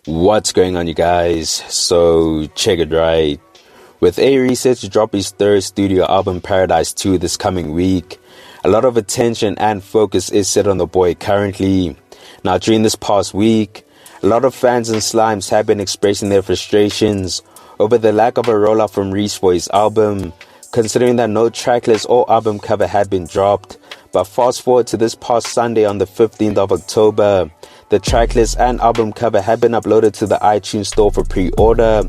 What's going on, you guys? So check it right. With A-Reece set to drop his third studio album Paradise 2 this coming week, a lot of attention and focus is set on the boy currently. Now during this past week, a lot of fans and slimes have been expressing their frustrations over the lack of a rollout from Reece for his album, considering that no tracklist or album cover had been dropped. But fast forward to this past Sunday on the 15th of October, the tracklist and album cover had been uploaded to the iTunes store for pre-order,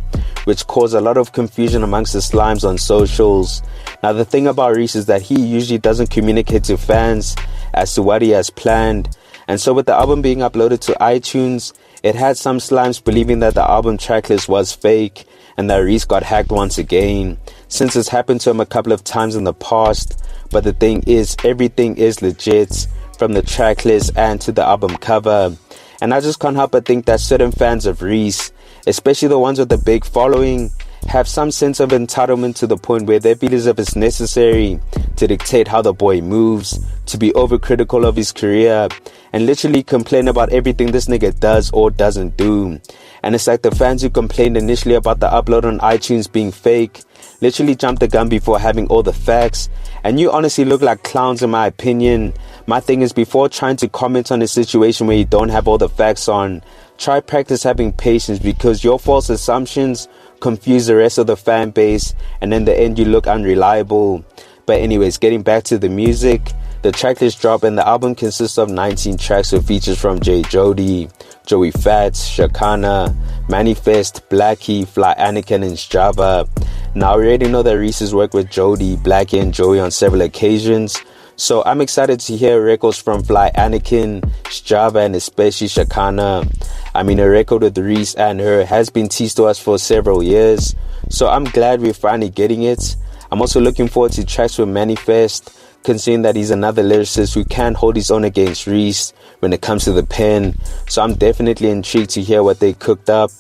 which caused a lot of confusion amongst the slimes on socials. Now the thing about Reece is that he usually doesn't communicate to fans as to what he has planned, and so with the album being uploaded to iTunes, it had some slimes believing that the album tracklist was fake and that Reece got hacked once again, since it's happened to him a couple of times in the past. But the thing is, everything is legit, from the tracklist and to the album cover. And I just can't help but think that certain fans of Reece, especially the ones with a big following, have some sense of entitlement to the point where they feel as if it's necessary to dictate how the boy moves, to be overcritical of his career, and literally complain about everything this nigga does or doesn't do. And it's like the fans who complained initially about the upload on iTunes being fake literally jumped the gun before having all the facts, and you honestly look like clowns in my opinion. My thing is, before trying to comment on a situation where you don't have all the facts on, try practice having patience, because your false assumptions confuse the rest of the fan base, and in the end you look unreliable. But anyways, getting back to the music, the tracklist drop and the album consists of 19 tracks with features from J. Jody, Joey Fats, Shakana, Manifest, Blackie, Fly Anakin, and Strava. Now we already know that Reece has worked with Jody, Blackie, and Joey on several occasions, so I'm excited to hear records from Fly Anakin, Strava, and especially Shakana. I mean, a record with Reece and her has been teased to us for several years, so I'm glad we're finally getting it. I'm also looking forward to tracks with Manifest, considering that he's another lyricist who can hold his own against Reece when it comes to the pen, so I'm definitely intrigued to hear what they cooked up.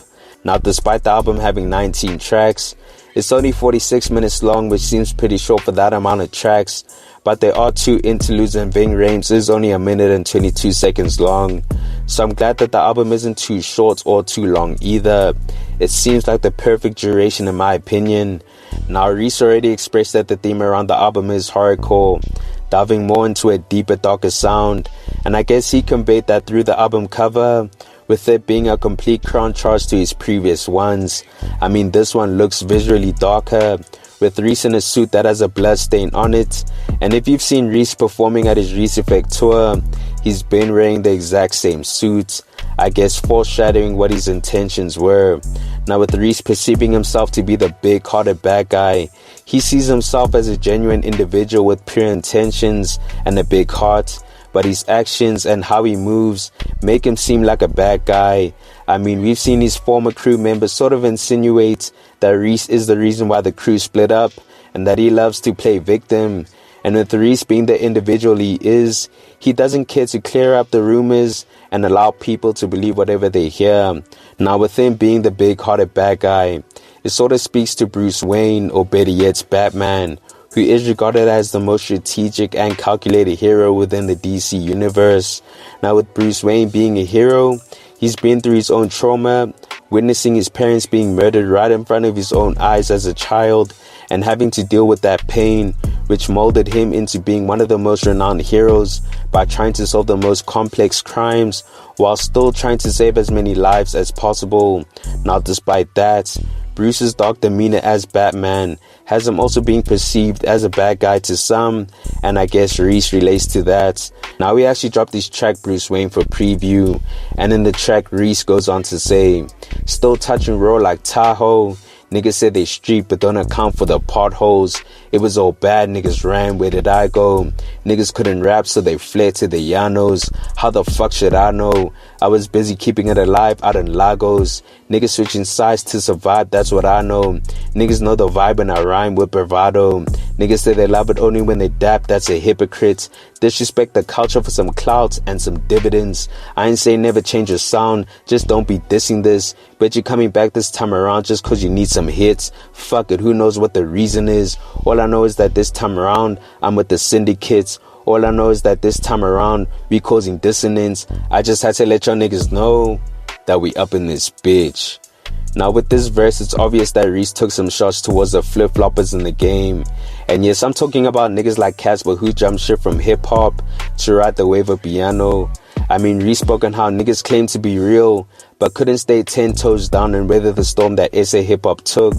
Now, despite the album having 19 tracks, it's only 46 minutes long, which seems pretty short for that amount of tracks, but there are 2 interludes and Ving Rhames is only 1 minute and 22 seconds long, so I'm glad that the album isn't too short or too long either. It seems like the perfect duration in my opinion. Now Reece already expressed that the theme around the album is horrorcore, diving more into a deeper, darker sound, and I guess he conveyed that through the album cover, with it being a complete contrast to his previous ones. I mean, this one looks visually darker, with Reece in a suit that has a blood stain on it, and if you've seen Reece performing at his Reece Effect tour, he's been wearing the exact same suit, I guess foreshadowing what his intentions were. Now with Reece perceiving himself to be the big-hearted bad guy, he sees himself as a genuine individual with pure intentions and a big heart, but his actions and how he moves make him seem like a bad guy. I mean, we've seen his former crew members sort of insinuate that Reece is the reason why the crew split up and that he loves to play victim. And with Reece being the individual he is, he doesn't care to clear up the rumors and allow people to believe whatever they hear. Now with him being the big-hearted bad guy, it sort of speaks to Bruce Wayne, or better yet Batman, who is regarded as the most strategic and calculated hero within the DC universe. Now with Bruce Wayne being a hero, he's been through his own trauma, witnessing his parents being murdered right in front of his own eyes as a child, and having to deal with that pain, which molded him into being one of the most renowned heroes by trying to solve the most complex crimes while still trying to save as many lives as possible. Now despite that, Bruce's dark demeanor as Batman has him also being perceived as a bad guy to some, and I guess Reece relates to that. Now we actually dropped this track Bruce Wayne for preview, and in the track Reece goes on to say, "Still touching road like Tahoe. Niggas said they street but don't account for the potholes. It was all bad, niggas ran, where did I go? Niggas couldn't rap so they fled to the llanos. How the fuck should I know? I was busy keeping it alive out in Lagos. Niggas switching sides to survive, that's what I know. Niggas know the vibe and I rhyme with bravado. Niggas say they love it only when they dap, that's a hypocrite. Disrespect the culture for some clout and some dividends. I ain't saying never change your sound, just don't be dissing this. Bet you're coming back this time around just cause you need some hits. Fuck it, who knows what the reason is. All I know is that this time around, I'm with the syndicates. All I know is that this time around, we causing dissonance. I just had to let y'all niggas know that we up in this bitch. Now with this verse, it's obvious that Reece took some shots towards the flip-floppers in the game. And yes, I'm talking about niggas like Cassper who jumped ship from hip-hop to ride the wave of piano. I mean, Reece spoke on how niggas claim to be real, but couldn't stay 10 toes down and weather the storm that SA hip-hop took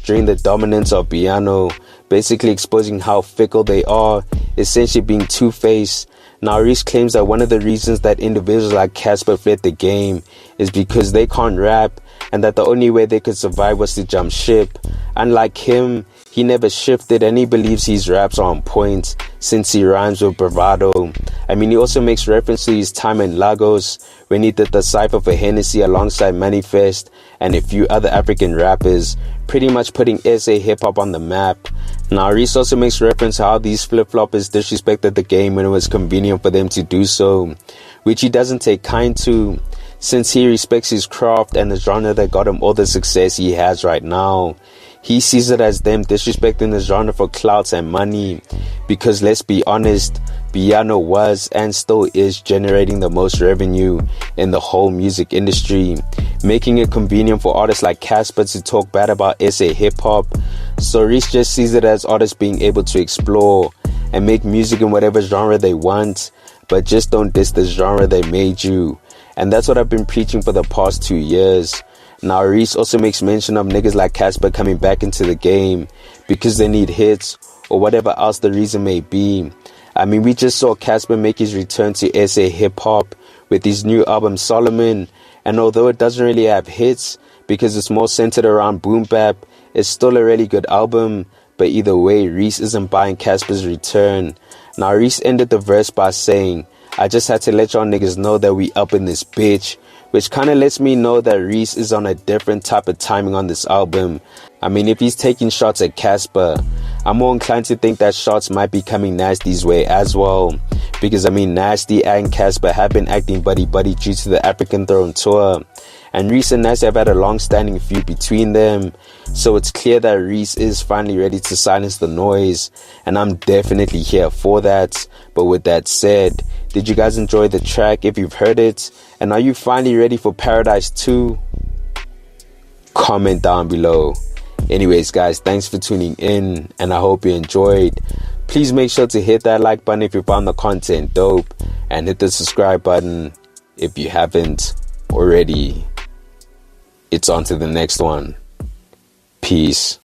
during the dominance of piano, basically exposing how fickle they are, essentially being two-faced. Now Reece claims that one of the reasons that individuals like Cassper fled the game is because they can't rap, and that the only way they could survive was to jump ship. Unlike him, he never shifted, and he believes his raps are on point since he rhymes with bravado. I mean, he also makes reference to his time in Lagos when he did the cypher for Hennessy alongside Manifest and a few other African rappers, pretty much putting SA hip-hop on the map. Now Reece also makes reference to how these flip-floppers disrespected the game when it was convenient for them to do so, which he doesn't take kind to, since he respects his craft and the genre that got him all the success he has right now. He sees it as them disrespecting the genre for clout and money, because let's be honest, piano was and still is generating the most revenue in the whole music industry, making it convenient for artists like Cassper to talk bad about SA hip-hop. So Reece just sees it as artists being able to explore and make music in whatever genre they want, but just don't diss the genre they made you. And that's what I've been preaching for the past 2 years. Now Reece also makes mention of niggas like Cassper coming back into the game because they need hits or whatever else the reason may be. I mean, we just saw Cassper make his return to SA hip-hop with his new album Solomon, and although it doesn't really have hits because it's more centered around boom bap, it's still a really good album. But either way, Reece isn't buying Cassper's return. Now Reece ended the verse by saying, "I just had to let y'all niggas know that we up in this bitch," which kinda lets me know that Reece is on a different type of timing on this album. I mean, if he's taking shots at Cassper, I'm more inclined to think that shots might be coming Nasty's way as well. Because I mean, Nasty and Cassper have been acting buddy-buddy due to the African Throne tour. And Reece and Nasty have had a long-standing feud between them. So it's clear that Reece is finally ready to silence the noise. And I'm definitely here for that. But with that said, did you guys enjoy the track if you've heard it? And are you finally ready for Paradise 2? Comment down below. Anyways guys, thanks for tuning in and I hope you enjoyed. Please make sure to hit that like button if you found the content dope, and hit the subscribe button if you haven't already. It's on to the next one. Peace.